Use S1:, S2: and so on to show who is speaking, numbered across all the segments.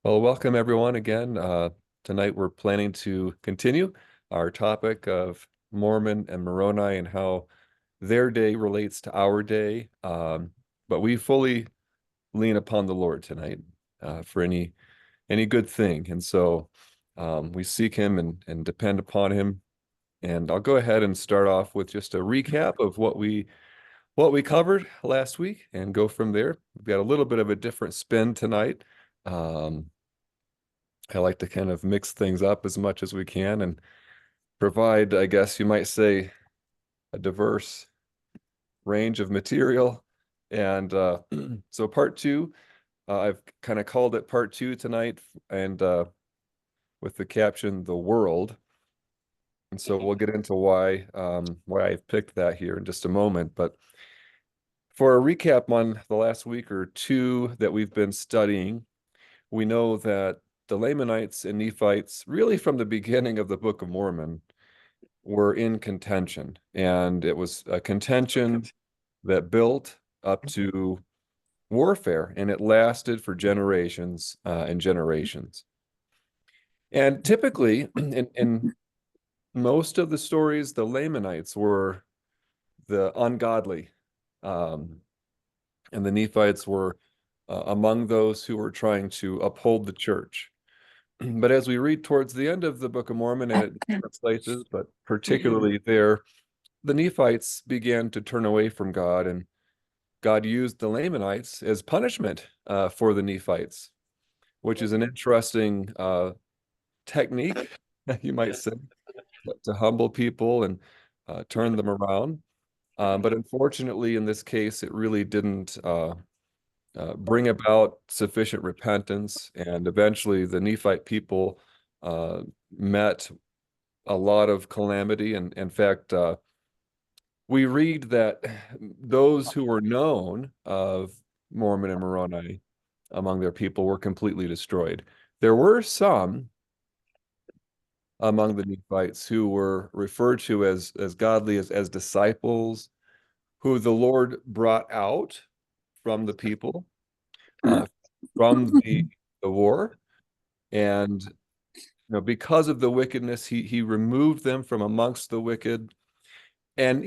S1: Well, welcome everyone again. Tonight we're planning to continue our topic of Mormon and Moroni and how their day relates to our day. But we fully lean upon the Lord tonight for any good thing, and so we seek Him and depend upon Him. And I'll go ahead and start off with just a recap of what we covered last week and go from there. We've got a little bit of a different spin tonight. Um, I like to kind of mix things up as much as we can and provide, I guess you might say, a diverse range of material. And so part two, I've kind of called it part two tonight, and with the caption "The World." And so we'll get into why I've picked that here in just a moment. But for a recap on the last week or two that we've been studying, we know that the Lamanites and Nephites, really from the beginning of the Book of Mormon, were in contention. And it was a contention that built up to warfare, and it lasted for generations and generations. And typically, in most of the stories, the Lamanites were the ungodly, um, and the Nephites were among those who were trying to uphold the church. But as we read towards the end of the Book of Mormon and at different places, but particularly there, the Nephites began to turn away from God, and God used the Lamanites as punishment for the Nephites, which is an interesting technique, you might say, to humble people and turn them around. But unfortunately, in this case, it really didn't bring about sufficient repentance. And eventually, the Nephite people met a lot of calamity. And in fact, we read that those who were known of Mormon and Moroni among their people were completely destroyed. There were some among the Nephites who were referred to as godly, as disciples, who the Lord brought out from the people, uh, from the war. And because of the wickedness, he removed them from amongst the wicked. And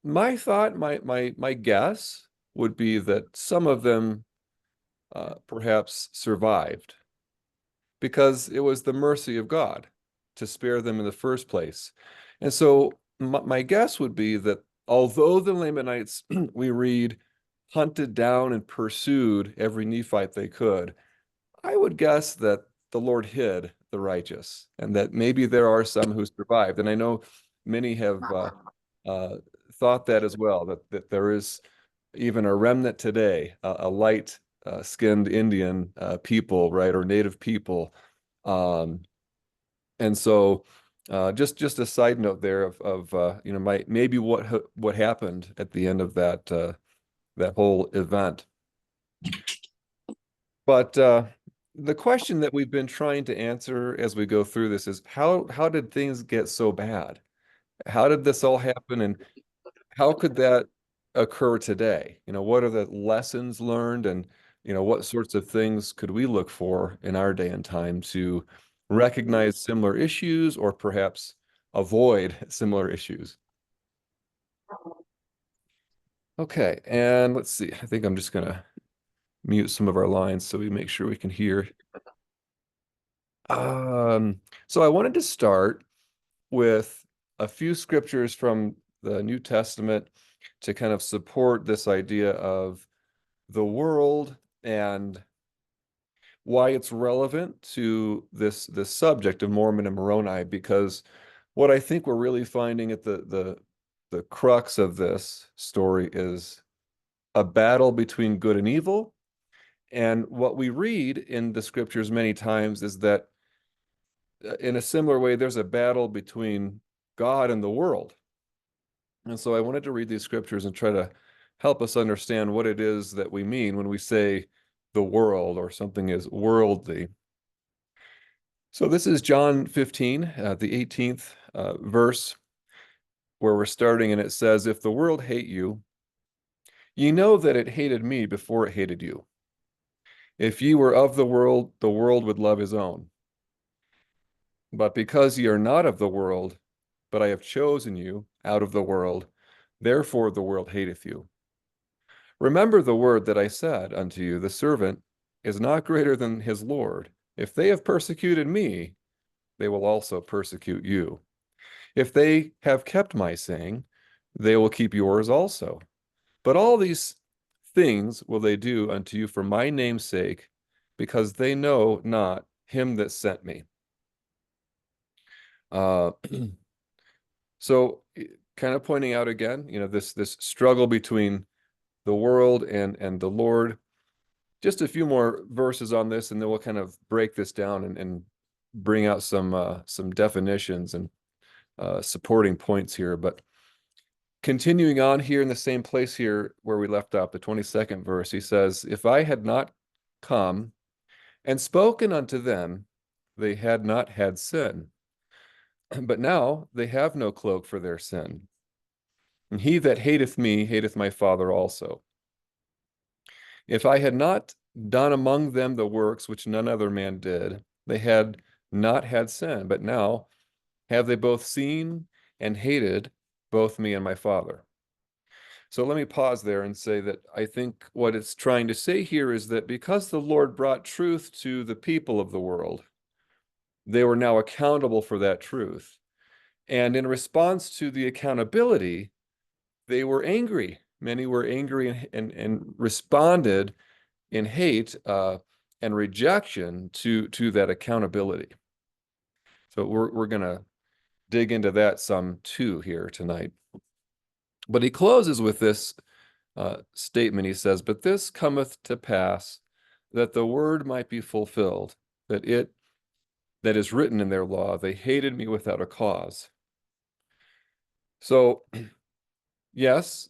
S1: my thought, my guess would be that some of them perhaps survived because it was the mercy of God to spare them in the first place. And so my guess would be that although the Lamanites, we read, hunted down and pursued every Nephite they could, I would guess that the Lord hid the righteous and that maybe there are some who survived. And I know many have uh, thought that as well, that there is even a remnant today, a light skinned Indian people, right, or native people. Um, and so just a side note there of maybe what happened at the end of that whole event. But the question that we've been trying to answer as we go through this is how did things get so bad? How did this all happen, and how could that occur today? What are the lessons learned, and what sorts of things could we look for in our day and time to recognize similar issues or perhaps avoid similar issues? Okay, and let's see. I think I'm just gonna mute some of our lines so we make sure we can hear. So I wanted to start with a few scriptures from the New Testament to kind of support this idea of the world and why it's relevant to this subject of Mormon and Moroni, because what I think we're really finding at the crux of this story is a battle between good and evil. And what we read in the scriptures many times is that in a similar way, there's a battle between God and the world. And so I wanted to read these scriptures and try to help us understand what it is that we mean when we say the world or something is worldly. So this is John 15, the 18th verse, where we're starting, and it says, "If the world hate you, ye know that it hated me before it hated you. If ye were of the world would love his own. But because ye are not of the world, but I have chosen you out of the world, therefore the world hateth you. Remember the word that I said unto you, the servant is not greater than his Lord. If they have persecuted me, they will also persecute you. If they have kept my saying, they will keep yours also. But all these things will they do unto you for my name's sake, because they know not him that sent me. Uh, so kind of pointing out again, this struggle between the world and the Lord. Just a few more verses on this, and then we'll kind of break this down and bring out some definitions and supporting points here. But continuing on here in the same place here where we left off, the 22nd verse, he says, "If I had not come and spoken unto them, they had not had sin. But now they have no cloak for their sin. And he that hateth me hateth my Father also. If I had not done among them the works which none other man did, they had not had sin. But now have they both seen and hated both me and my Father." So let me pause there and say that I think what it's trying to say here is that because the Lord brought truth to the people of the world, they were now accountable for that truth. And in response to the accountability, they were angry. Many were angry and responded in hate and rejection to that accountability. So we're going to dig into that some too here tonight. But he closes with this statement. He says, "But this cometh to pass that the word might be fulfilled, that it that is written in their law, they hated me without a cause." So, yes,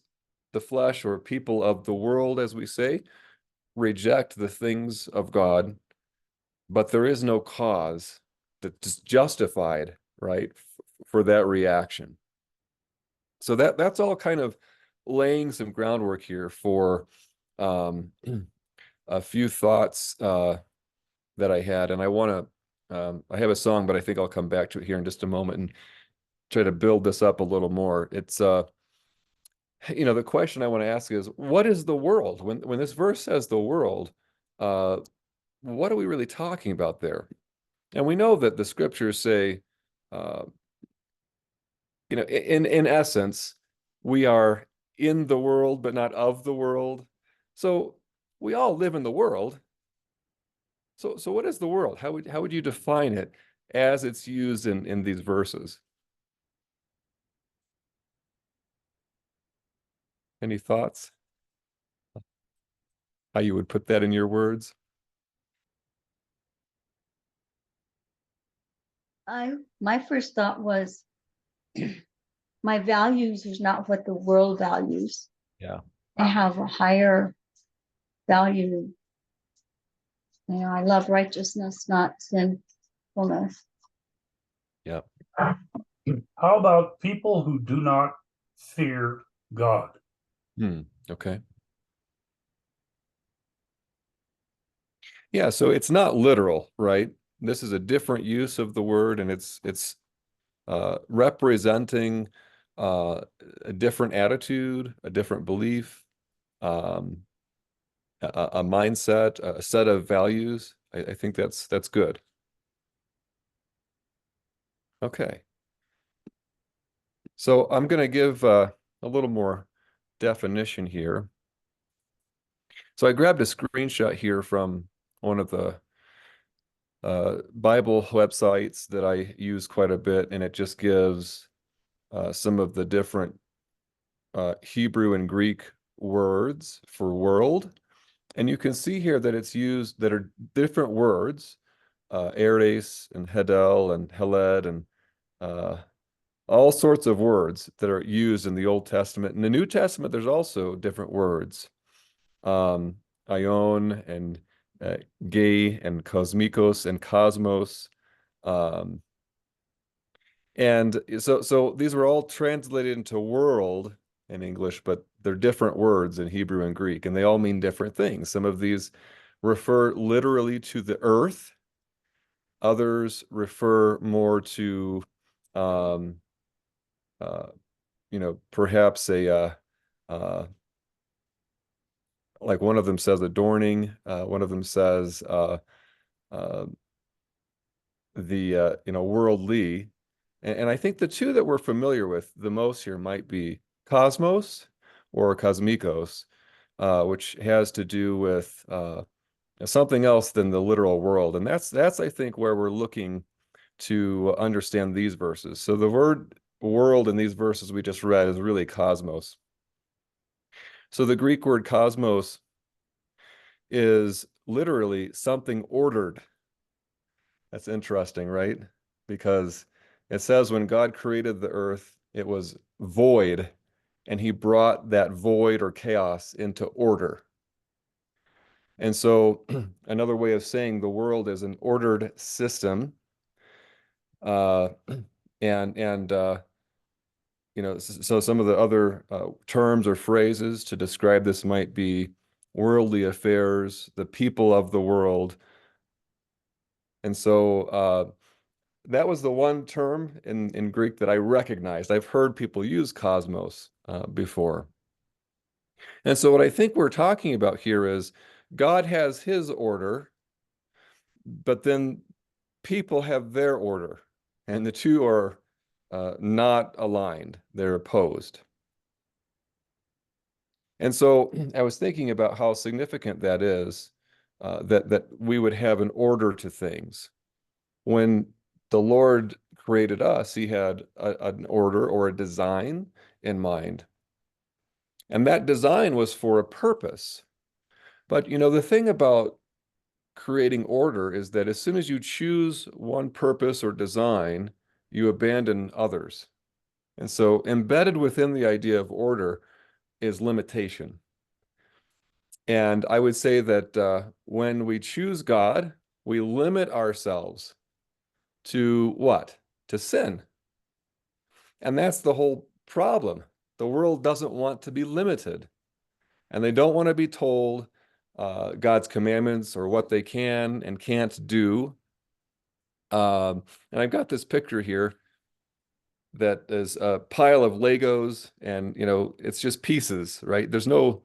S1: the flesh or people of the world, as we say, reject the things of God, but there is no cause that's justified, right, for that reaction. So that's all kind of laying some groundwork here for um, a few thoughts that I had, and I have a song, but I think I'll come back to it here in just a moment and try to build this up a little more. It's the question I want to ask is, what is the world? When this verse says the world, uh, what are we really talking about there? And we know that the scriptures say, uh, in essence, we are in the world, but not of the world. So we all live in the world. So what is the world? How would you define it as it's used in these verses? Any thoughts? How you would put that in your words?
S2: My first thought was my values is not what the world values.
S1: Yeah.
S2: I have a higher value. I love righteousness, not sinfulness.
S1: Yeah.
S3: How about people who do not fear God?
S1: Okay. Yeah, so it's not literal, right? This is a different use of the word, and it's representing uh, a different attitude, a different belief, um, a mindset, a set of values. I think that's good. Okay. So I'm going to give a little more definition here. So I grabbed a screenshot here from one of the Bible websites that I use quite a bit, and it just gives some of the different Hebrew and Greek words for world. And you can see here that it's used that are different words, Eres and Hedel and Heled and uh, all sorts of words that are used in the Old Testament. In the New Testament, there's also different words, um, Ion and uh, Gay and Cosmikos and Cosmos. Um, and so these were all translated into world in English, but they're different words in Hebrew and Greek, and they all mean different things. Some of these refer literally to the earth. Others refer more to, um, uh, perhaps like one of them says adorning, one of them says uh, worldly. And I think the two that we're familiar with the most here might be cosmos or cosmikos, which has to do with something else than the literal world. And that's I think where we're looking to understand these verses. So the word world in these verses we just read is really cosmos. So the Greek word cosmos is literally something ordered. That's interesting, right? Because it says when God created the earth, it was void, and he brought that void or chaos into order. And so another way of saying the world is an ordered system. Uh, and so some of the other terms or phrases to describe this might be worldly affairs, the people of the world. And so that was the one term in Greek that I recognized. I've heard people use cosmos before. And so what I think we're talking about here is God has his order, but then people have their order, and the two are not aligned. They're opposed. And so I was thinking about how significant that is, that we would have an order to things. When the Lord created us, he had an order or a design in mind. And that design was for a purpose. But the thing about creating order is that as soon as you choose one purpose or design, you abandon others. And so embedded within the idea of order is limitation. And I would say that when we choose God, we limit ourselves to what? To sin. And that's the whole problem. The world doesn't want to be limited, and they don't want to be told God's commandments or what they can and can't do. And I've got this picture here that is a pile of Legos, and it's just pieces, right? There's no,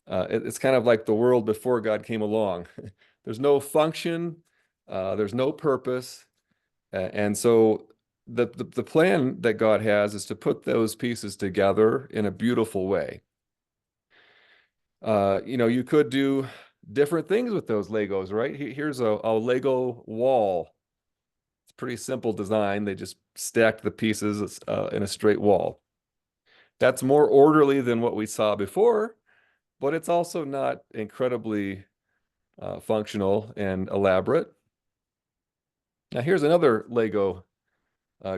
S1: it's kind of like the world before God came along. There's no function, there's no purpose, and so the plan that God has is to put those pieces together in a beautiful way. You could do different things with those Legos, right? Here's a Lego wall. It's a pretty simple design. They just stacked the pieces in a straight wall. That's more orderly than what we saw before, but it's also not incredibly functional and elaborate. Now here's another Lego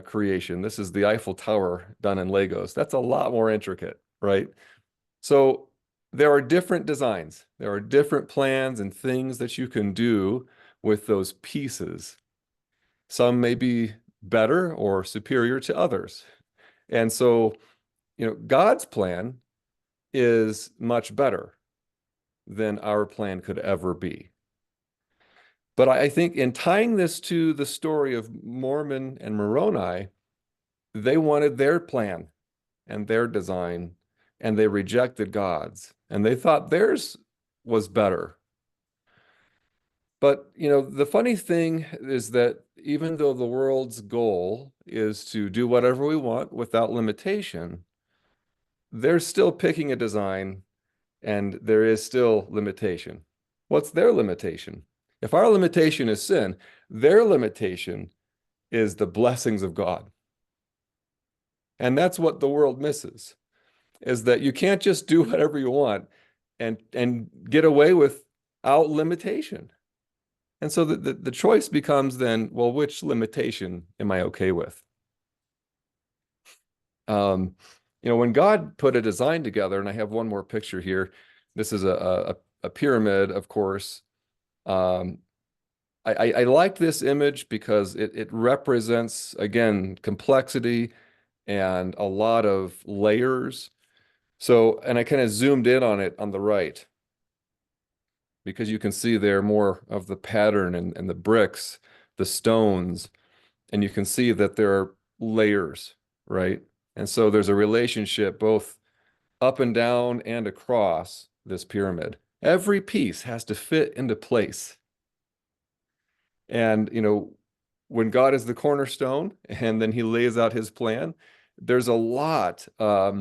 S1: creation. This is the Eiffel Tower done in Legos. That's a lot more intricate, right? So there are different designs. There are different plans and things that you can do with those pieces. Some may be better or superior to others. And so, God's plan is much better than our plan could ever be. But I think in tying this to the story of Mormon and Moroni, they wanted their plan and their design, and they rejected God's, and they thought theirs was better. But, the funny thing is that even though the world's goal is to do whatever we want without limitation, they're still picking a design, and there is still limitation. What's their limitation? If our limitation is sin, their limitation is the blessings of God. And that's what the world misses, is that you can't just do whatever you want and get away without limitation. And so the choice becomes then, well, which limitation am I okay with? When God put a design together, and I have one more picture here. This is a pyramid, of course. I like this image because it represents, again, complexity and a lot of layers. So, and I kind of zoomed in on it on the right, because you can see there more of the pattern and the bricks, the stones, and you can see that there are layers, right? And so there's a relationship both up and down and across this pyramid. Every piece has to fit into place. And, when God is the cornerstone and then he lays out his plan, there's a lot uh,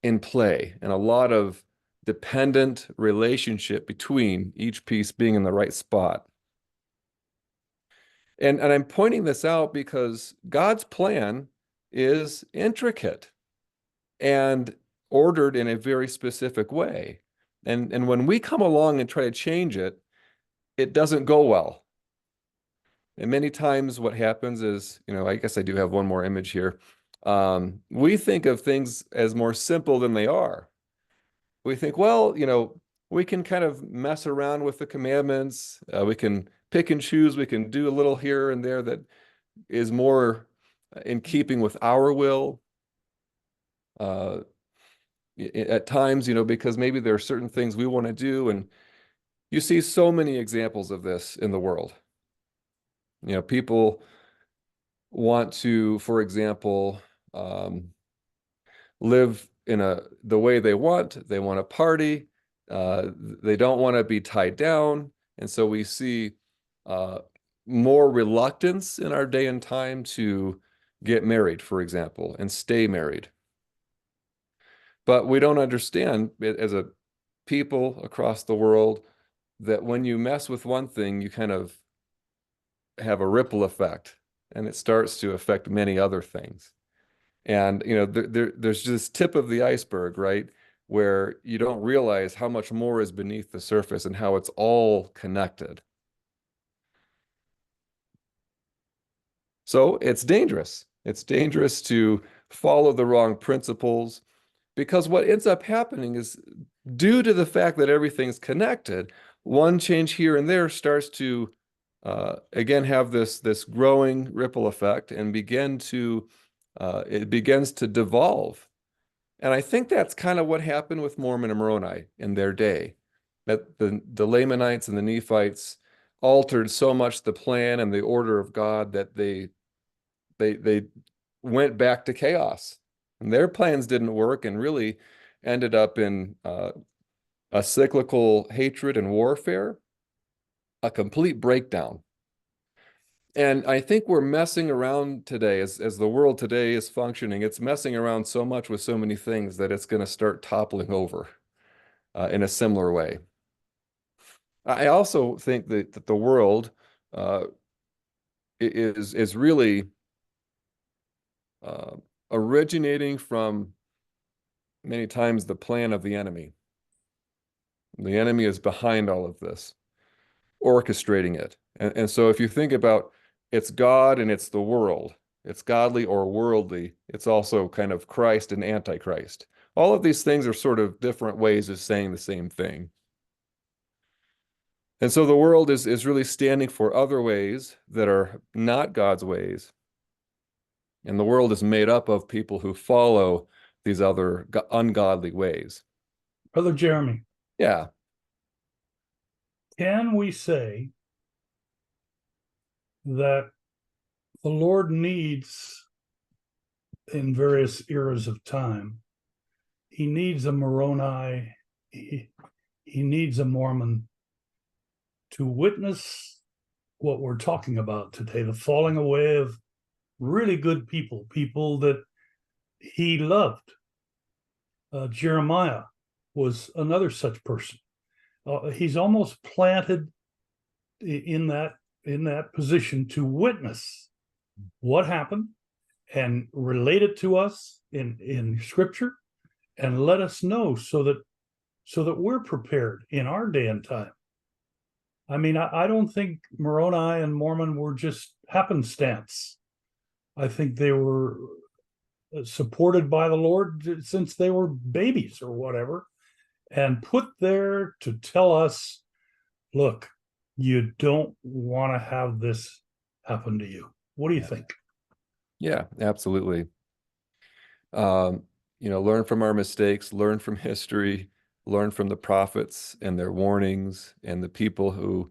S1: in play and a lot of dependent relationship between each piece being in the right spot. And I'm pointing this out because God's plan is intricate and ordered in a very specific way. And when we come along and try to change it, it doesn't go well. And many times what happens is, I guess I do have one more image here. We think of things as more simple than they are. We think, well, we can kind of mess around with the commandments. We can pick and choose. We can do a little here and there that is more in keeping with our will. At times, because maybe there are certain things we want to do. And you see so many examples of this in the world. People want to, for example, live in the way they want. They want to party. They don't want to be tied down. And so we see more reluctance in our day and time to get married, for example, and stay married. But we don't understand as a people across the world that when you mess with one thing, you kind of have a ripple effect and it starts to affect many other things. And there's just tip of the iceberg, right? Where you don't realize how much more is beneath the surface and how it's all connected. So it's dangerous. It's dangerous to follow the wrong principles because what ends up happening is due to the fact that everything's connected, one change here and there starts to again have this growing ripple effect and it begins to devolve. And I think that's kind of what happened with Mormon and Moroni in their day, that the Lamanites and the Nephites altered so much the plan and the order of God that they went back to chaos. And their plans didn't work and really ended up in a cyclical hatred and warfare, a complete breakdown. And I think we're messing around today as the world today is functioning. It's messing around so much with so many things that it's going to start toppling over in a similar way. I also think that the world is really originating from many times the plan of the enemy. The enemy is behind all of this, orchestrating it. And so if you think about it's God and it's the world, it's godly or worldly, it's also kind of Christ and Antichrist. All of these things are sort of different ways of saying the same thing. And so the world is really standing for other ways that are not God's ways. And the world is made up of people who follow these other ungodly ways.
S3: Brother Jeremy,
S1: Yeah.
S3: can we say that the Lord needs, in various eras of time, he needs a Moroni, he needs a Mormon to witness what we're talking about today, the falling away of really good people that he loved. Jeremiah was another such person. He's almost planted in that position to witness what happened and relate it to us in Scripture and let us know so that we're prepared in our day and time. I mean, I don't think Moroni and Mormon were just happenstance. I think they were supported by the Lord since they were babies or whatever, and put there to tell us, look, you don't want to have this happen to you. What do you think?
S1: Yeah, absolutely. Learn from our mistakes, learn from history, learn from the prophets and their warnings and the people who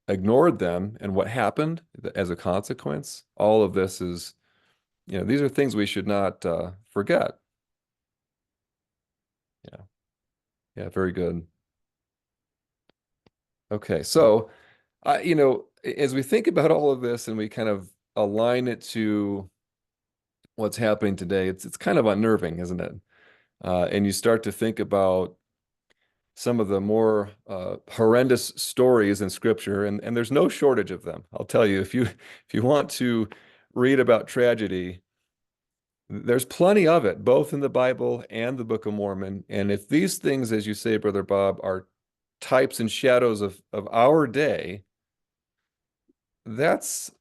S1: ignored them and what happened as a consequence. All of this is, these are things we should not forget. Yeah. Yeah, very good. Okay, so as we think about all of this and we kind of align it to what's happening today, it's kind of unnerving, isn't it? And you start to think about some of the more horrendous stories in Scripture, and there's no shortage of them. I'll tell you, if you want to read about tragedy, there's plenty of it, both in the Bible and the Book of Mormon. And if these things, as you say, Brother Bob, are types and shadows of our day, that's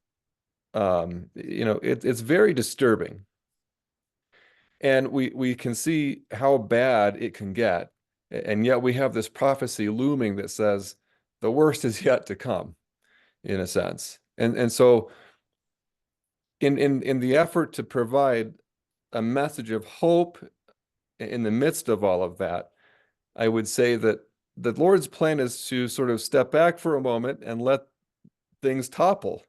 S1: it's very disturbing. And we can see how bad it can get. And yet we have this prophecy looming that says the worst is yet to come, in a sense. And so in the effort to provide a message of hope in the midst of all of that, I would say that the Lord's plan is to sort of step back for a moment and let things topple.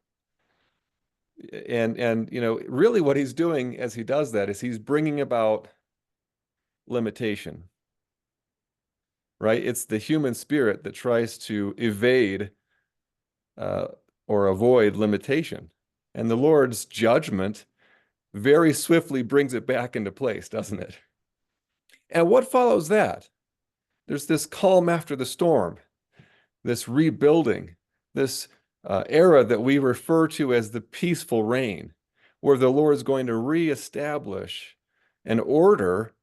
S1: And really what he's doing as he does that is he's bringing about limitation, right? It's the human spirit that tries to evade uh, or avoid limitation. And the Lord's judgment very swiftly brings it back into place, doesn't it? And what follows that? There's this calm after the storm, this rebuilding, this era that we refer to as the peaceful reign, where the Lord is going to reestablish an order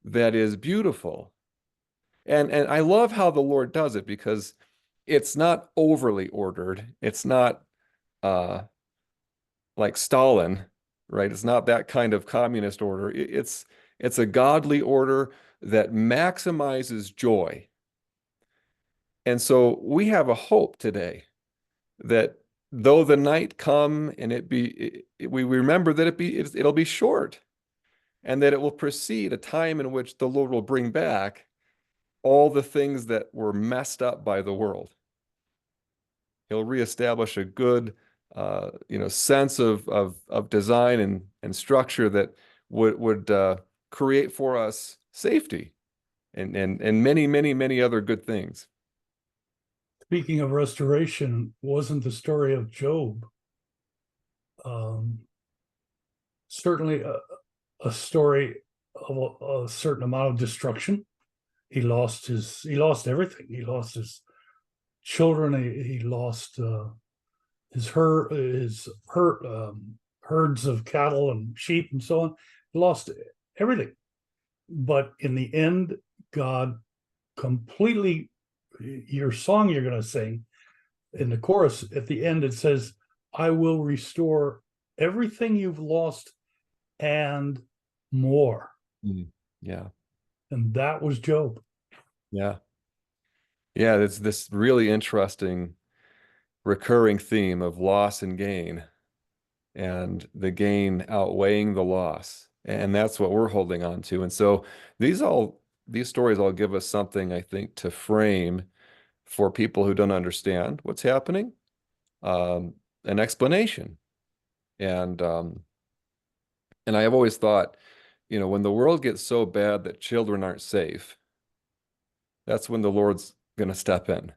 S1: that is beautiful. And I love how the Lord does it because it's not overly ordered. It's not like Stalin, right? It's not that kind of communist order. It's a godly order that maximizes joy. And so we have a hope today that though the night come and we remember that it'll be short, and that it will precede a time in which the Lord will bring back all the things that were messed up by the world. He'll reestablish a good, sense of design and structure that would create for us safety and many, many, many other good things.
S3: Speaking of restoration, wasn't the story of Job certainly a story of a certain amount of destruction? He lost everything. He lost his children. He lost his herds of cattle and sheep and so on. He lost everything. But in the end, God completely, your song you're going to sing in the chorus at the end, it says, I will restore everything you've lost and more.
S1: Yeah.
S3: And that was Job.
S1: Yeah. Yeah, it's this really interesting recurring theme of loss and gain, and the gain outweighing the loss. And that's what we're holding on to. And so these stories all give us something, I think, to frame for people who don't understand what's happening, an explanation. And I have always thought, when the world gets so bad that children aren't safe, that's when the Lord's going to step in.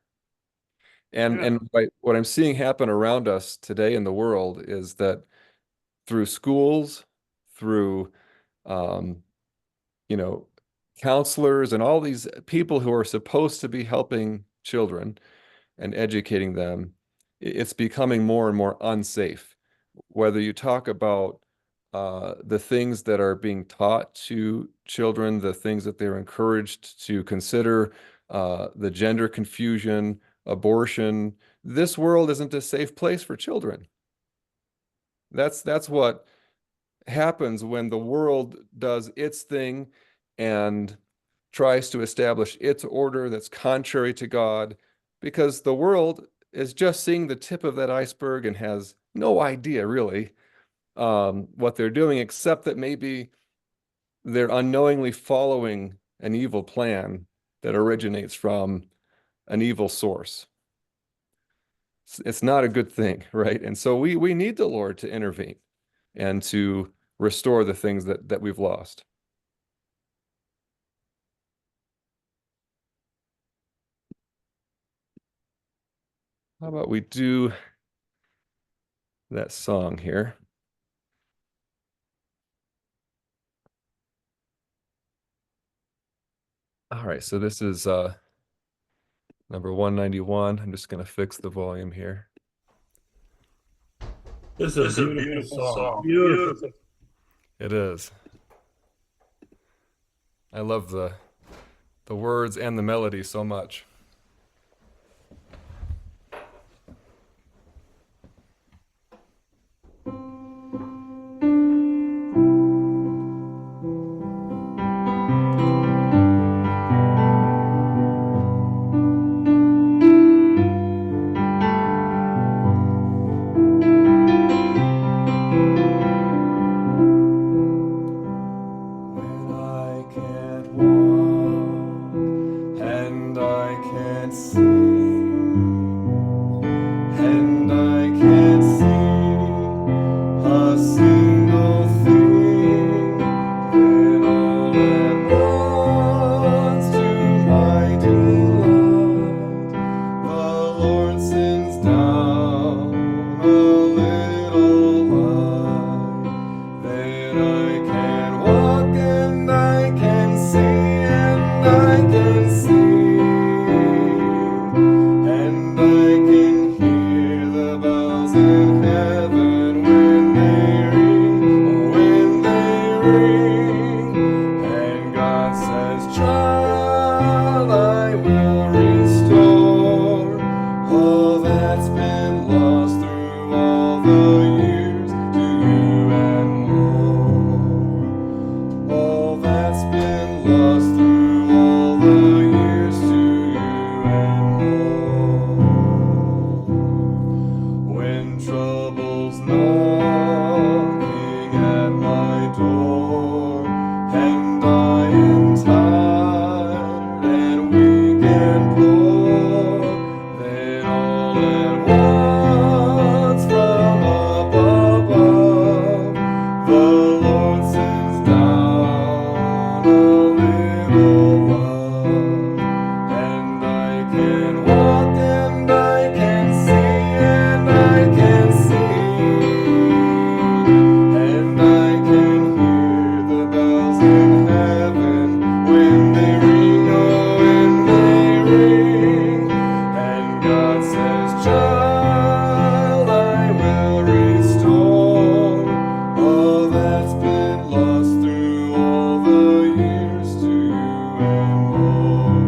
S1: And what I'm seeing happen around us today in the world is that through schools, through um, counselors and all these people who are supposed to be helping children and educating them, it's becoming more and more unsafe. Whether you talk about the things that are being taught to children, the things that they're encouraged to consider, the gender confusion, abortion, this world isn't a safe place for children. That's what happens when the world does its thing and tries to establish its order that's contrary to God, because the world is just seeing the tip of that iceberg and has no idea really what they're doing, except that maybe they're unknowingly following an evil plan that originates from an evil source. It's not a good thing, right? And so we need the Lord to intervene and to restore the things that we've lost. How about we do that song here? All right, so this is number 191. I'm just going to fix the volume here.
S3: This is a beautiful song. Beautiful.
S1: It is. I love the words and the melody so much. When I can't walk and I can't see, and I can't see a single thing, then all at once to my delight, the Lord sends down a little light, then I can walk and I can see and I can see, and I can hear the bells in heaven when they ring, and God says, child, I will restore all that's been lost through all the years to you and more. All that's been lost through all the years to you and more. When trouble's knocking at my door, and I am tired and weak and poor, then all at once from up above, the Lord sends down a little love, and I can walk and I can see and I can see, and I can hear the bells in heaven when they ring, oh, when they ring, and God says, child, I will restore all that's been lost through all the years to you and more.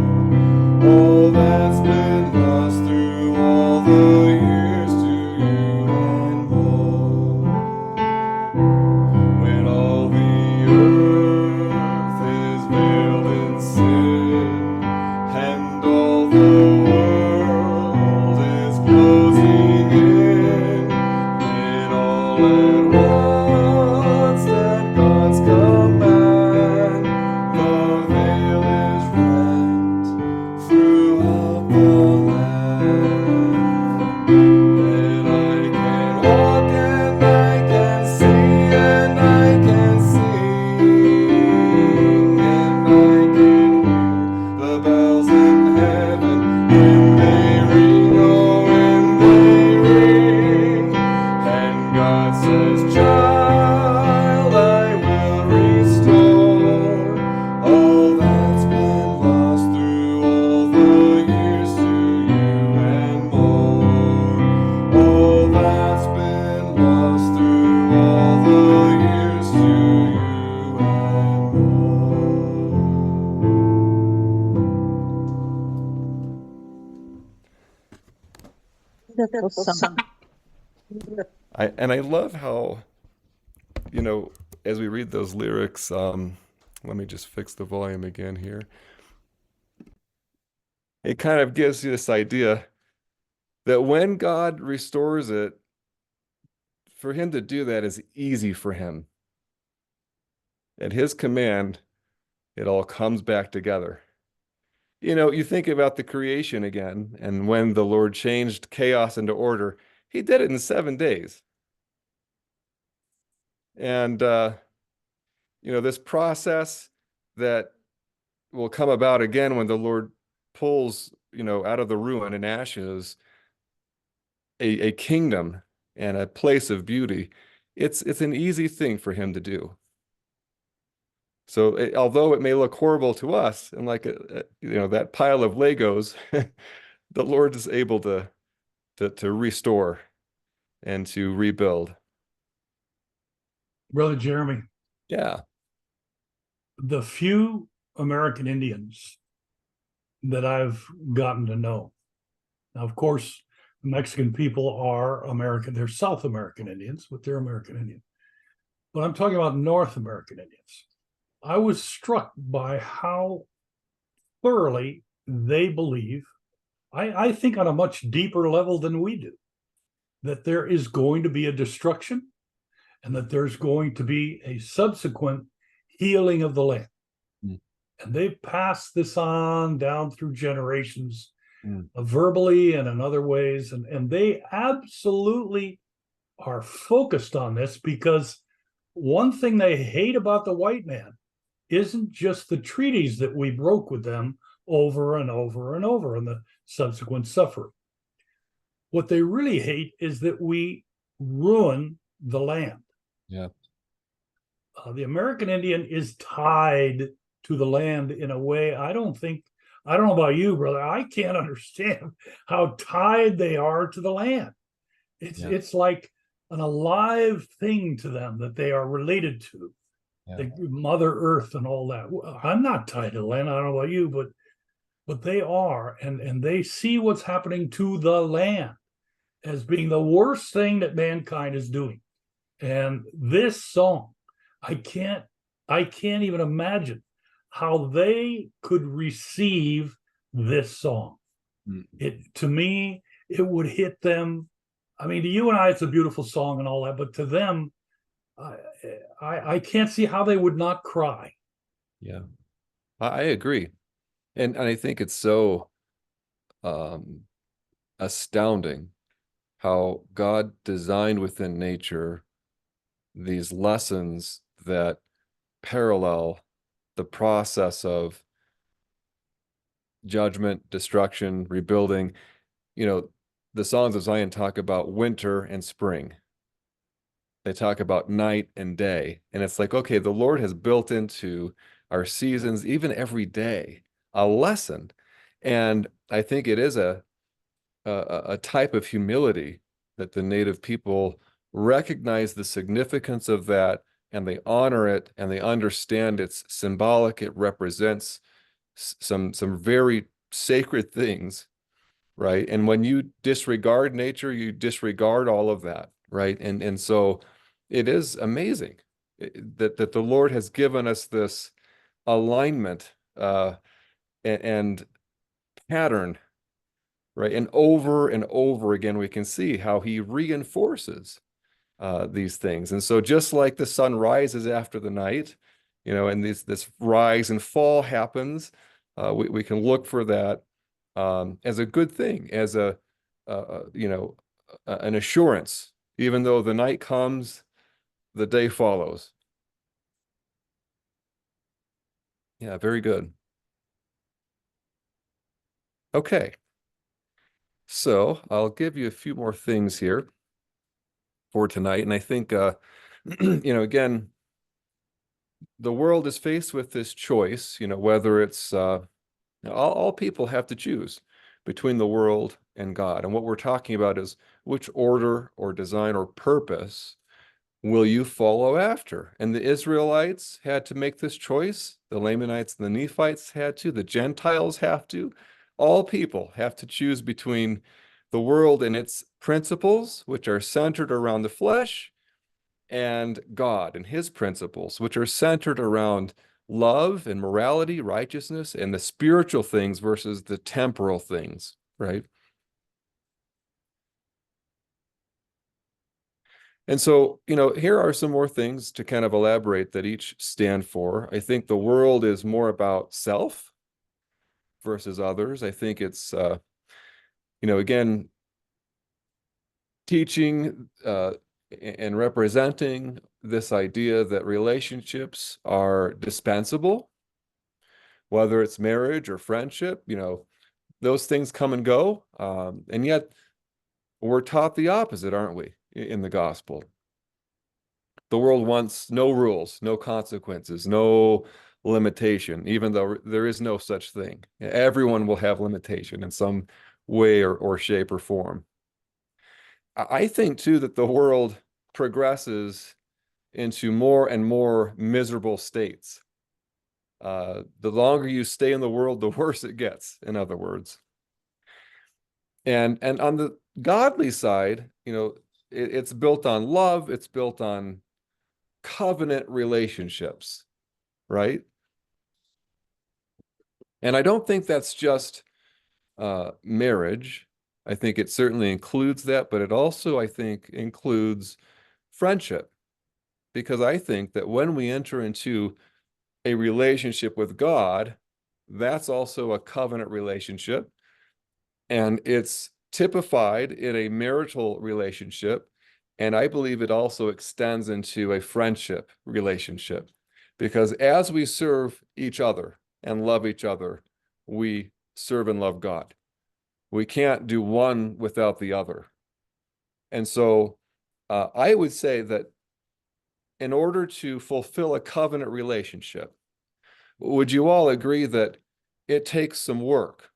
S1: All that's been lost through all the years to you and more. When all the earth is veiled in sin, and all the world is closing in, then all at once at God's command, the veil is rent throughout the land. Then I can walk and I can see and I can sing, and I can hear the bells in heaven when they ring, oh, when they ring, and God says, child, I will restore all that's been lost through all the years to you and more. All that's been lost through all the years to you and
S2: Beautiful song.
S1: I love how, as we read those lyrics, let me just fix the volume again here. It kind of gives you this idea that when God restores it, for him to do that is easy for him. At his command, it all comes back together. you think about the creation again, and when the Lord changed chaos into order, he did it in 7 days. And this process that will come about again when the Lord pulls, out of the ruin and ashes a kingdom and a place of beauty. It's an easy thing for him to do. So although it may look horrible to us and like that pile of Legos, the Lord is able to restore and to rebuild.
S3: Brother Jeremy,
S1: Yeah.
S3: the few American Indians that I've gotten to know. Now, of course, the Mexican people are American. They're South American Indians, but they're American Indian. But I'm talking about North American Indians. I was struck by how thoroughly they believe, I think on a much deeper level than we do, that there is going to be a destruction and that there's going to be a subsequent healing of the land.
S1: Mm.
S3: And they've passed this on down through generations,
S1: Mm.
S3: verbally and in other ways. And they absolutely are focused on this, because one thing they hate about the white man isn't just the treaties that we broke with them over and over and over and the subsequent suffering. What they really hate is that we ruin the land.
S1: Yeah.
S3: The American Indian is tied to the land in a way I don't know about you, brother. I can't understand how tied they are to the land. It's like an alive thing to them that they are related to.
S1: Yeah.
S3: The Mother Earth and all that. I'm not tied to the land. I don't know about you, but they are, and they see what's happening to the land as being the worst thing that mankind is doing. And this song, I can't even imagine how they could receive this song. To me, it would hit them. I mean, to you and I, it's a beautiful song and all that, but to them, I can't see how they would not cry.
S1: Yeah, I agree. And I think it's so astounding how God designed within nature these lessons that parallel the process of judgment, destruction, rebuilding. The songs of Zion talk about winter and spring. They talk about night and day. And it's like, okay, the Lord has built into our seasons, even every day, a lesson. And I think it is a type of humility that the native people recognize the significance of that, and they honor it, and they understand it's symbolic. It represents some very sacred things, right? And when you disregard nature, you disregard all of that, right? And so it is amazing that the Lord has given us this alignment and pattern, right? And over again, we can see how he reinforces these things. And so just like the sun rises after the night, and this rise and fall happens, we can look for that as a good thing, as an assurance. Even though the night comes, the day follows. Yeah, very good. Okay. So I'll give you a few more things here for tonight. And I think, again, the world is faced with this choice, whether it's all people have to choose between the world and God. And what we're talking about is which order or design or purpose will you follow after? And the Israelites had to make this choice. The Lamanites and the Nephites had to. The Gentiles have to. All people have to choose between the world and its principles, which are centered around the flesh, and God and his principles, which are centered around love and morality, righteousness, and the spiritual things versus the temporal things, right? And so, here are some more things to kind of elaborate that each stand for. I think the world is more about self, versus others. I think it's, again, teaching and representing this idea that relationships are dispensable, whether it's marriage or friendship, those things come and go. And yet we're taught the opposite, aren't we, in the gospel? The world wants no rules, no consequences, no limitation, even though there is no such thing. Everyone will have limitation in some way or shape or form. I think too that the world progresses into more and more miserable states. The longer you stay in the world, the worse it gets, in other words. And on the godly side, it's built on love, it's built on covenant relationships, right? And I don't think that's just marriage. I think it certainly includes that, but it also, I think, includes friendship. Because I think that when we enter into a relationship with God, that's also a covenant relationship. And it's typified in a marital relationship. And I believe it also extends into a friendship relationship. Because as we serve each other and love each other, we serve and love God. We can't do one without the other. And so I would say that in order to fulfill a covenant relationship, would you all agree that it takes some work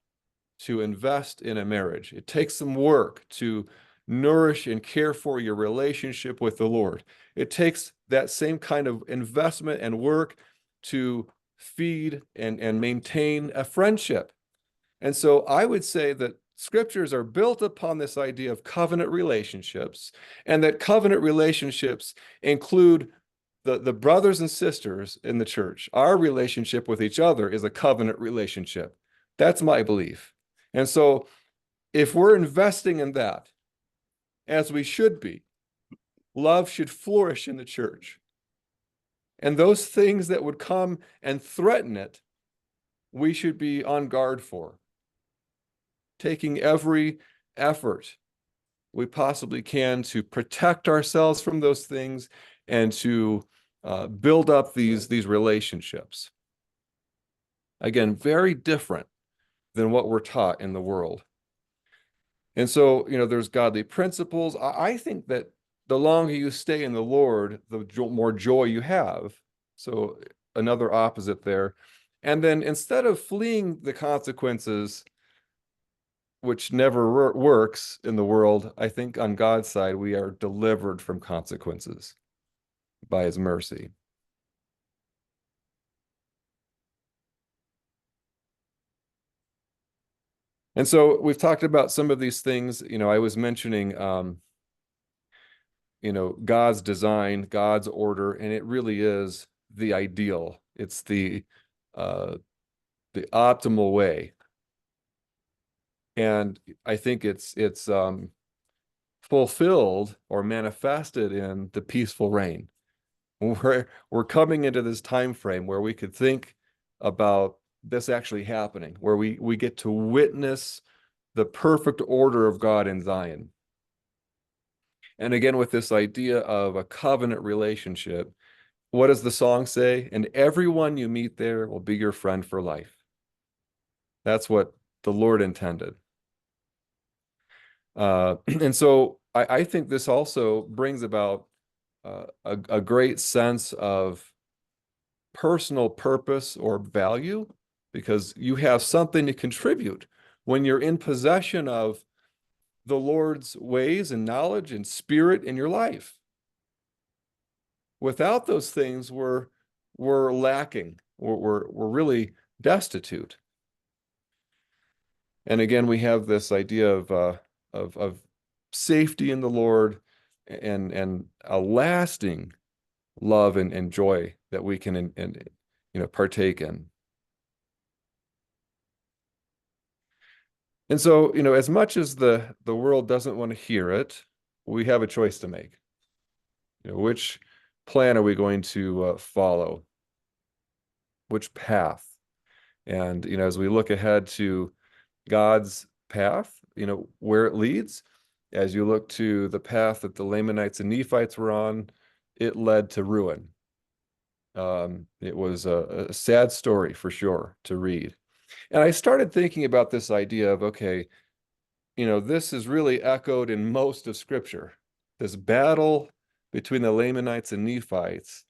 S1: to invest in a marriage? It takes some work to nourish and care for your relationship with the Lord. It takes that same kind of investment and work to feed and maintain a friendship. And so I would say that scriptures are built upon this idea of covenant relationships, and that covenant relationships include the brothers and sisters in the church. Our relationship with each other is a covenant relationship. That's my belief. And so if we're investing in that, as we should be, love should flourish in the church. And those things that would come and threaten it, we should be on guard for, taking every effort we possibly can to protect ourselves from those things and to build up these relationships. Again, very different than what we're taught in the world. And so, there's godly principles. I think that the longer you stay in the Lord, the more joy you have. So another opposite there. And then instead of fleeing the consequences, which never works in the world, I think on God's side, we are delivered from consequences by his mercy. And so we've talked about some of these things. I was mentioning, God's design, God's order, and it really is the ideal. It's the optimal way. And I think it's fulfilled or manifested in the peaceful reign. We're coming into this time frame where we could think about this actually happening, where we get to witness the perfect order of God in Zion. And again, with this idea of a covenant relationship, what does the song say? And everyone you meet there will be your friend for life. That's what the Lord intended. And so I think this also brings about a great sense of personal purpose or value, because you have something to contribute when you're in possession of the Lord's ways and knowledge and spirit in your life. Without those things, we're lacking. We're really destitute. And again, we have this idea of safety in the Lord and a lasting love and joy that we can partake in. And so, as much as the world doesn't want to hear it, we have a choice to make. Which plan are we going to follow? Which path? And, as we look ahead to God's path, where it leads, as you look to the path that the Lamanites and Nephites were on, it led to ruin. It was a sad story for sure to read. And I started thinking about this idea of, okay, this is really echoed in most of Scripture. This battle between the Lamanites and Nephites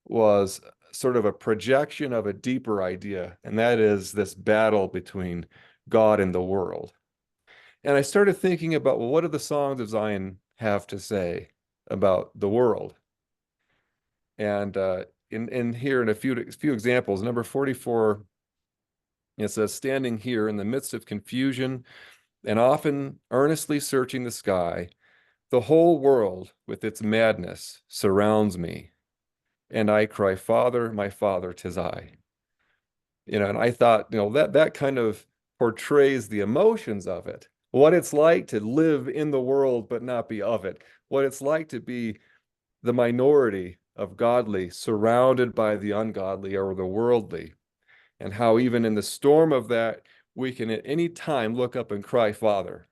S1: was sort of a projection of a deeper idea, and that is this battle between God and the world. And I started thinking about, well, what do the songs of Zion have to say about the world? And in here in a few examples, number 44, it says, standing here in the midst of confusion and often earnestly searching the sky, the whole world with its madness surrounds me. And I cry, Father, my Father, 'tis I. And I thought, that kind of portrays the emotions of it, what it's like to live in the world but not be of it, what it's like to be the minority of godly surrounded by the ungodly or the worldly, and how even in the storm of that, we can at any time look up and cry, Father.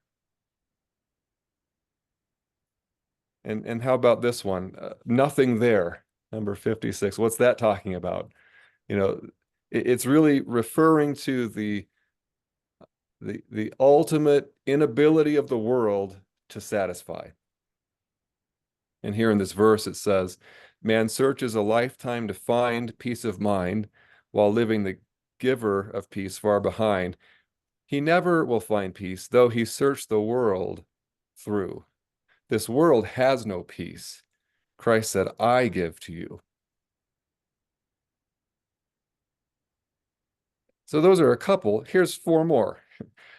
S1: And how about this one? Nothing there, number 56. What's that talking about? It's really referring to the ultimate inability of the world to satisfy. And here in this verse, it says, man searches a lifetime to find peace of mind while living the giver of peace far behind. He never will find peace, though he search the world through. This world has no peace. Christ said, I give to you. So those are a couple. Here's four more.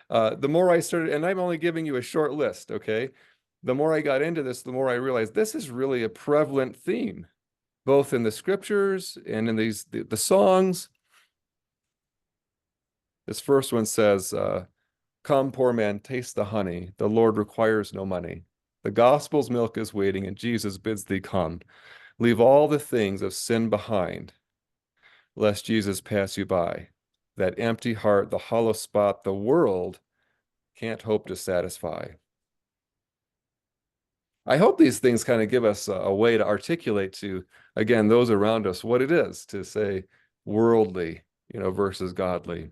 S1: The more I started, and I'm only giving you a short list, okay? The more I got into this, the more I realized this is really a prevalent theme, both in the scriptures and in the songs. This first one says, come, poor man, taste the honey. The Lord requires no money. The gospel's milk is waiting, and Jesus bids thee come. Leave all the things of sin behind, lest Jesus pass you by. That empty heart, the hollow spot, the world can't hope to satisfy. I hope these things kind of give us a way to articulate to, again, those around us what it is to say worldly, versus godly.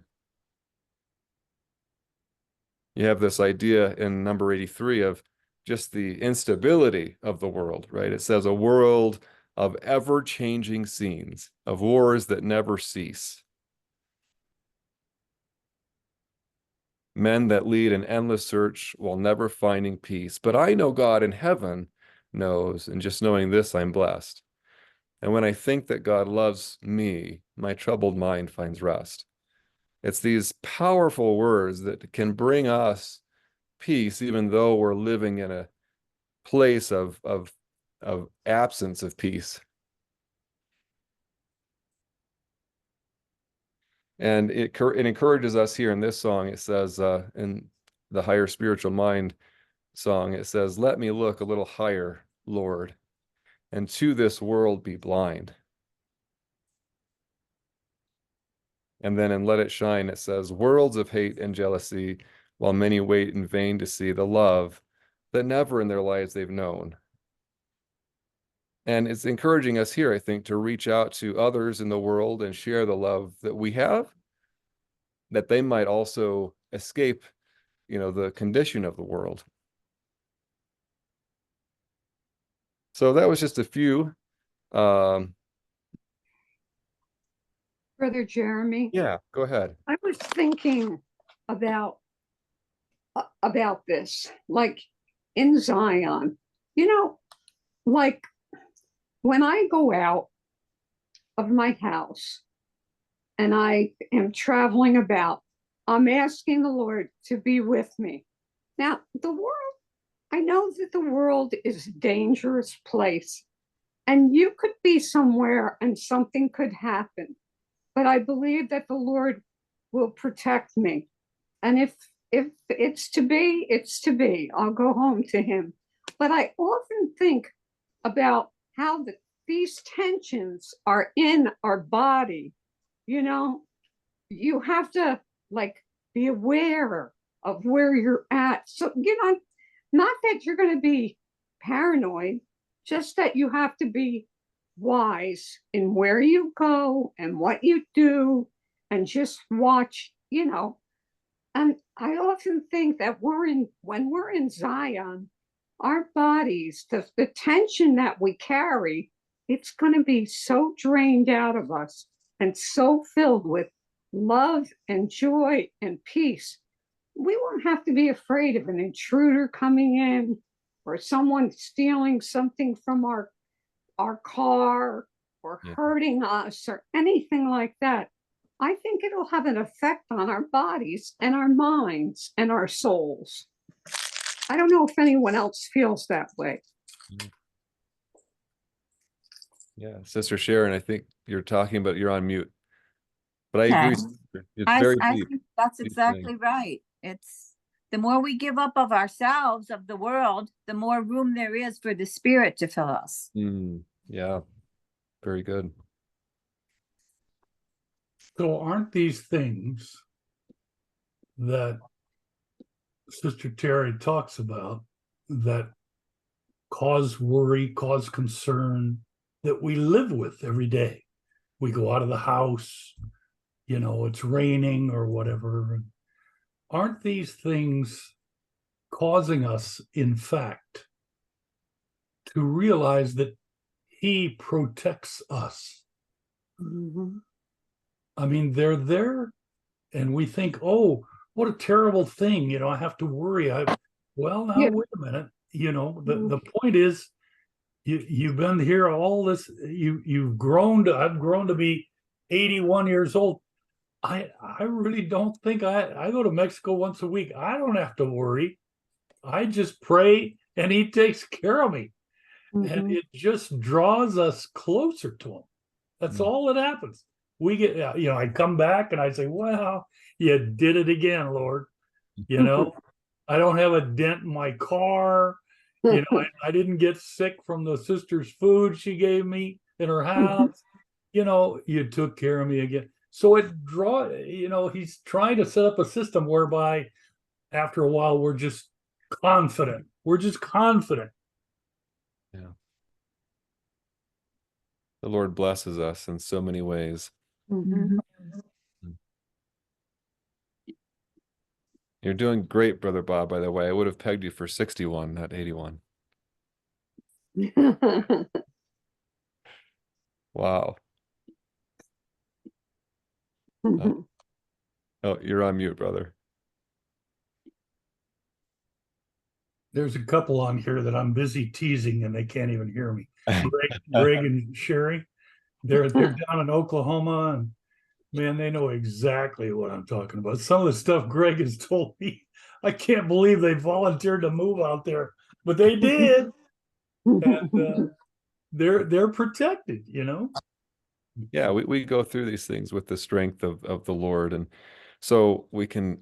S1: You have this idea in number 83 of just the instability of the world, right? It says a world of ever-changing scenes, of wars that never cease. Men that lead an endless search while never finding peace. But I know God in heaven knows, and just knowing this, I'm blessed. And when I think that God loves me, my troubled mind finds rest. It's these powerful words that can bring us peace, even though we're living in a place of absence of peace. And it encourages us here in this song. It says, in the Higher Spiritual Mind song, it says, let me look a little higher, Lord, and to this world be blind. And then in Let It Shine, it says, worlds of hate and jealousy, while many wait in vain to see the love that never in their lives they've known. And it's encouraging us here, I think, to reach out to others in the world and share the love that we have, that they might also escape, the condition of the world. So that was just a few.
S4: Brother Jeremy,
S1: Yeah, go ahead.
S4: I was thinking about this, like in Zion, like when I go out of my house and I am traveling about, I'm asking the Lord to be with me. Now, the world, I know that the world is a dangerous place, and you could be somewhere and something could happen. But I believe that the Lord will protect me. And if it's to be, it's to be. I'll go home to him. But I often think about how these tensions are in our body, you have to like be aware of where you're at. So, not that you're going to be paranoid, just that you have to be wise in where you go and what you do and just watch, And I often think that when we're in Zion, our bodies, the tension that we carry, it's going to be so drained out of us and so filled with love and joy and peace. We won't have to be afraid of an intruder coming in or someone stealing something from our car or
S1: Yeah.
S4: hurting us or anything like that. I think it'll have an effect on our bodies and our minds and our souls. I don't know if anyone else feels that way.
S1: Yeah, Sister Sharon, I think you're talking about, you're on mute. But I
S5: Okay.
S1: agree, sister. It's very
S5: I
S1: deep.
S5: think that's
S1: deep
S5: exactly right. It's the more we give up of ourselves, of the world, the more room there is for the Spirit to fill us.
S1: Yeah, very good.
S3: So aren't these things that Sister Terry talks about that cause worry, cause concern, that we live with every day? We go out of the house, it's raining or whatever. Aren't these things causing us, in fact, to realize that he protects us?
S4: Mm-hmm.
S3: I mean, they're there and we think, oh, what a terrible thing, I have to worry. Well, now,
S4: Yeah.
S3: wait a minute. The point is, you've been here all this, you've grown to, I've grown to be 81 years old. I really don't think I go to Mexico once a week. I don't have to worry. I just pray and he takes care of me. And it just draws us closer to him. That's all that happens. We get, I come back and I say, well, you did it again, Lord. I don't have a dent in my car. I didn't get sick from the sister's food she gave me in her house. You took care of me again. So he's trying to set up a system whereby after a while we're just confident. We're just confident.
S1: Yeah. The Lord blesses us in so many ways.
S4: Mm-hmm.
S1: You're doing great, Brother Bob, by the way. I would have pegged you for 61, not 81. Wow. Oh, you're on mute, brother.
S3: There's a couple on here that I'm busy teasing and they can't even hear me. Greg and Sherry, they're down in Oklahoma, and man, they know exactly what I'm talking about. Some of the stuff Greg has told me, I can't believe they volunteered to move out there, but they did. And they're protected,
S1: Yeah, we go through these things with the strength of the Lord. And so we can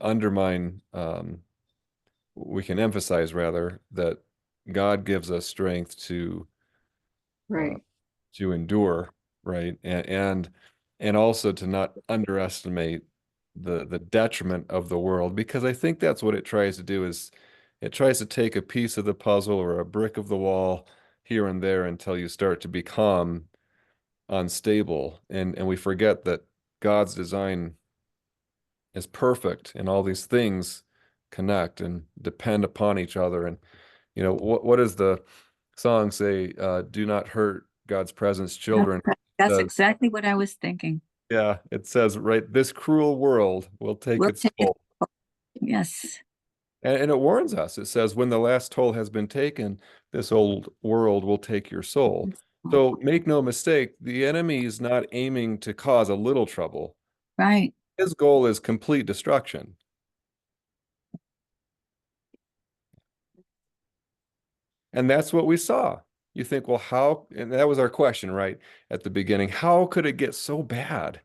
S1: we can emphasize rather that God gives us strength to
S4: Right.
S1: endure, right? And also to not underestimate the detriment of the world, because I think that's what it tries to do, is it tries to take a piece of the puzzle or a brick of the wall here and there until you start to become unstable. And we forget that God's design is perfect and all these things connect and depend upon each other. And what does the song say? Do not hurt God's presence, children.
S5: That's exactly what I was thinking.
S1: Yeah, it says, right, this cruel world will take
S5: We'll
S1: its
S5: take it.
S1: toll.
S5: Yes.
S1: And it warns us. It says, when the last toll has been taken, this old world will take your soul. So make no mistake, the enemy is not aiming to cause a little trouble.
S5: Right.
S1: His goal is complete destruction. And that's what we saw. You think, well, how, and that was our question, right, at the beginning, how could it get so bad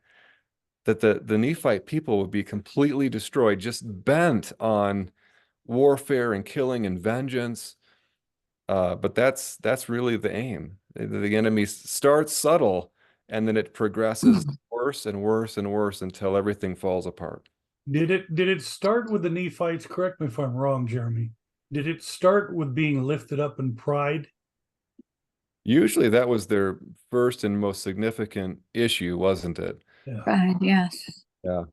S1: that the Nephite people would be completely destroyed, just bent on warfare and killing and vengeance? But that's really the aim. The enemy starts subtle and then it progresses more worse and worse and worse until everything falls apart.
S3: Did it start with the Nephites? Correct me if I'm wrong, Jeremy. Did it start with being lifted up in pride?
S1: Usually that was their first and most significant issue, wasn't it?
S3: Yeah.
S5: Right, yes.
S1: Yeah.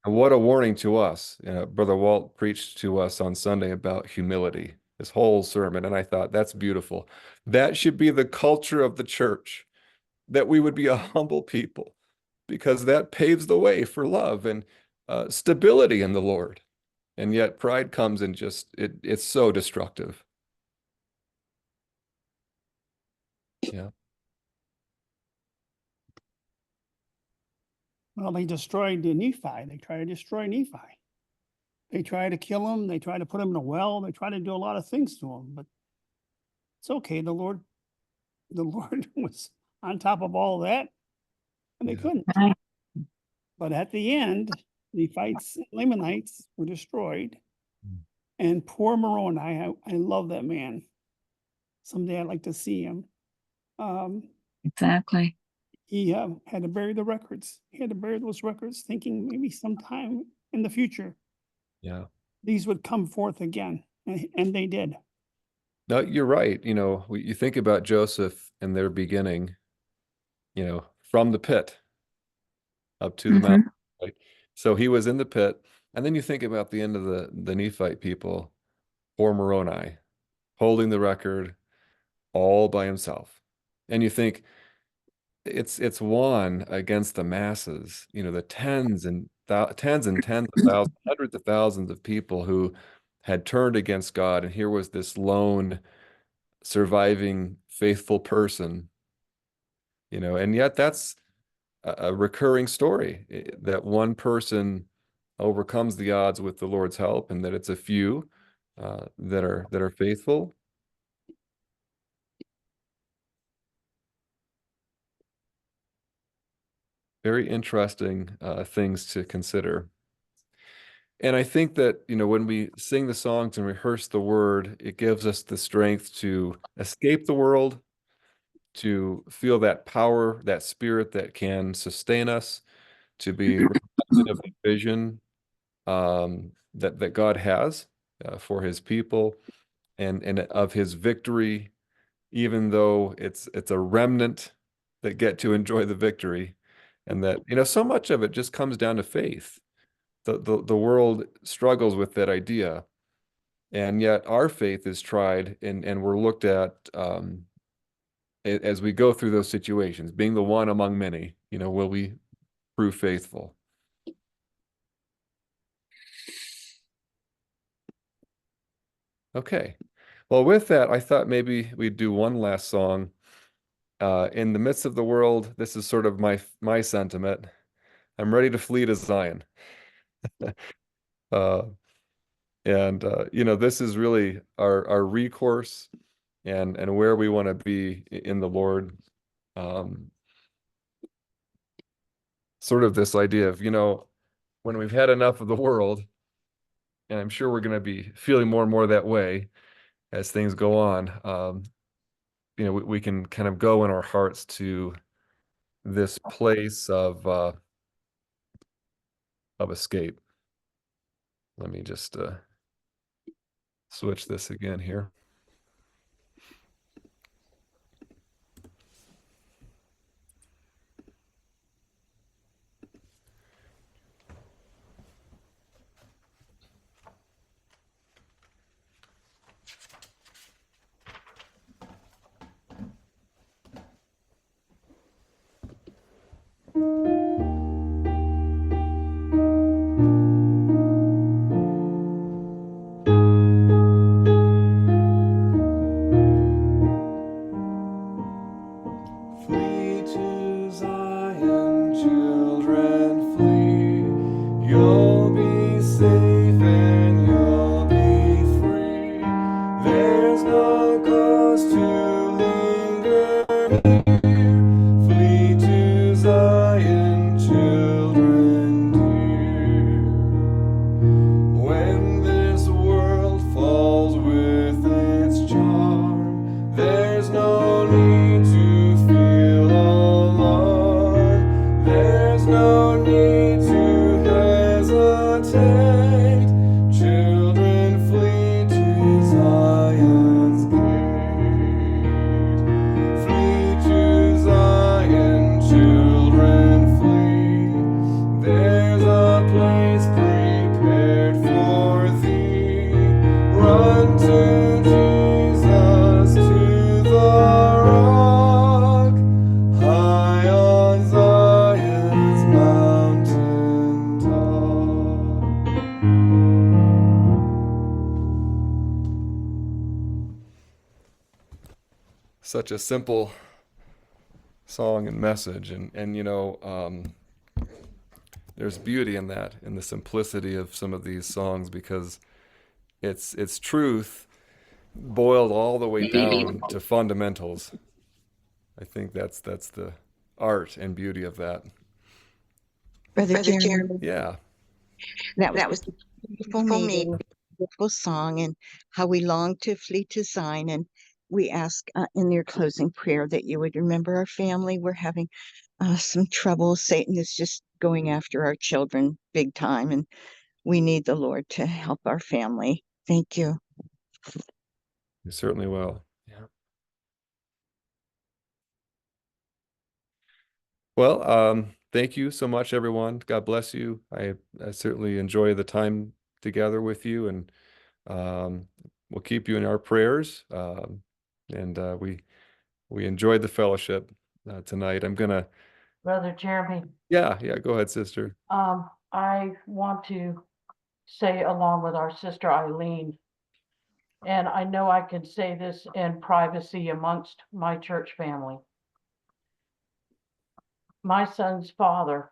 S1: And what a warning to us. Brother Walt preached to us on Sunday about humility, his whole sermon. And I thought, that's beautiful. That should be the culture of the church, that we would be a humble people, because that paves the way for love and stability in the Lord. And yet pride comes and it's so destructive. Yeah.
S6: Well, they destroyed the Nephi. They tried to destroy Nephi. They tried to kill him. They tried to put him in a well. They tried to do a lot of things to him, but it's okay. The Lord was on top of all that, and they
S1: Yeah.
S6: couldn't.
S5: Right.
S6: But at the end, Nephites, Lamanites were destroyed.
S1: Mm.
S6: And poor Moroni, I love that man. Someday I'd like to see him.
S5: Exactly.
S6: He had to bury the records. He had to bury those records, thinking maybe sometime in the future
S1: Yeah.
S6: these would come forth again, and they did.
S1: No, you're right. You think about Joseph and their beginning, from the pit up to the mountain, right? So he was in the pit. And then you think about the end of the Nephite people, poor Moroni, holding the record all by himself. And you think it's one against the masses, the tens and tens of thousands, hundreds of thousands of people who had turned against God. And here was this lone surviving faithful person, and yet that's a recurring story, that one person overcomes the odds with the Lord's help, and that it's a few that are faithful. Very interesting things to consider. And I think that, when we sing the songs and rehearse the word, it gives us the strength to escape the world, to feel that power, that spirit that can sustain us, to be reflected of the vision that God has for his people, and of his victory, even though it's a remnant that get to enjoy the victory. And that, so much of it just comes down to faith. The world struggles with that idea. And yet our faith is tried, and we're looked at as we go through those situations, being the one among many, will we prove faithful? Okay. Well, with that, I thought maybe we'd do one last song. In the midst of the world, this is sort of my sentiment. I'm ready to flee to Zion. This is really our recourse and where we want to be in the Lord. Sort of this idea of, when we've had enough of the world, and I'm sure we're going to be feeling more and more that way as things go on, we can kind of go in our hearts to this place of escape. Let me just switch this again here.
S7: Flee to Zion, children, flee. You'll be safe and you'll be free. There's no cause to linger here. Flee to Zion, children dear. When this world falls with its charm, there's no need to feel alarm.
S1: such a simple song and message, and there's beauty in that, in the simplicity of some of these songs, because it's truth boiled all the way down to fundamentals. I think that's the art and beauty of that.
S8: Brother Jeremy,
S1: Yeah.
S8: that was a beautiful meeting, beautiful song, and how we long to flee to Zion. And we ask in your closing prayer that you would remember our family. We're having some trouble. Satan is just going after our children big time, and we need the Lord to help our family. Thank you.
S1: You certainly will. Yeah. Well, thank you so much, everyone. God bless you. I certainly enjoy the time together with you, and we'll keep you in our prayers. And we enjoyed the fellowship tonight. I'm gonna.
S9: Brother Jeremy,
S1: Yeah, go ahead, sister.
S9: I want to say along with our sister Eileen, and I know I can say this in privacy amongst my church family. My son's father